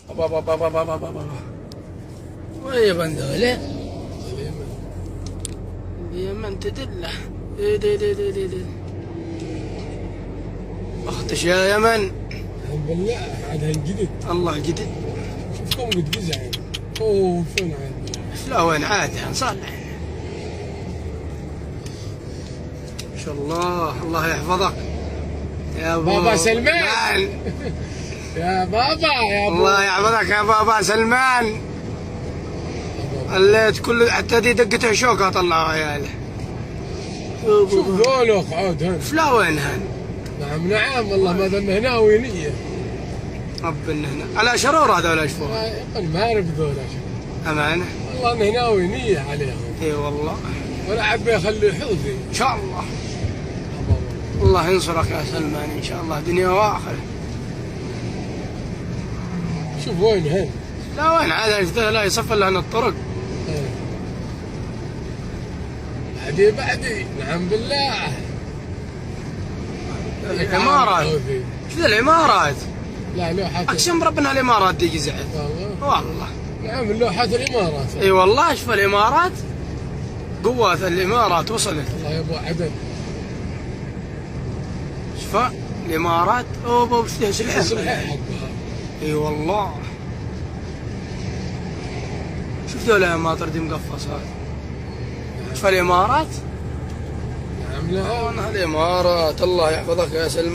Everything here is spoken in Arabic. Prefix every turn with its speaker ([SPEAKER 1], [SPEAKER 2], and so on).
[SPEAKER 1] بابا ويبا ذولا اليمن تدله. اختش يا يمن.
[SPEAKER 2] بالله عاد هنجدد.
[SPEAKER 1] الله جدد.
[SPEAKER 2] شوفكم قد قزعين. اوه فين عاد؟
[SPEAKER 1] لا وين عاد نصلح. ما شاء الله الله يحفظك يا
[SPEAKER 2] بابا سلمان. يا بابا يا
[SPEAKER 1] الله يحفظك يا بابا سلمان. الليت كل حتى دي دقته شوكه طلعوا عياله.
[SPEAKER 2] شوف ذولك عود هن.
[SPEAKER 1] فلا وين هن؟
[SPEAKER 2] نعم نعم والله ما ذن هنا وينيه.
[SPEAKER 1] رب هنا على شرور هذول اشوفهم.
[SPEAKER 2] ما اعرف ذولا
[SPEAKER 1] امانه.
[SPEAKER 2] والله انه هنا وينيه عليهم.
[SPEAKER 1] اي والله.
[SPEAKER 2] ولا عاد بيخلي حوثي.
[SPEAKER 1] ان شاء الله. الله ينصرك يا سلمان ان شاء الله دنيا واخره.
[SPEAKER 2] شوف وين هن.
[SPEAKER 1] لا وين عاد لا يصفى لنا الطرق.
[SPEAKER 2] بعدي نعم بالله.
[SPEAKER 1] العمارات. شو ذا العمارات؟
[SPEAKER 2] لا لوحات.
[SPEAKER 1] اقسم بربنا الامارات دي جزعت. والله.
[SPEAKER 2] نعم لوحات الامارات.
[SPEAKER 1] اي والله شوف الامارات. قوة الامارات وصلت.
[SPEAKER 2] الله يا ابو عدن.
[SPEAKER 1] شوف الامارات اوه وش ذا سلحفاة. اي والله. شوف ذولا الماطر دي مقفصات. شوف الامارات.
[SPEAKER 2] نعم لا
[SPEAKER 1] الامارات الله يحفظك يا سلمان.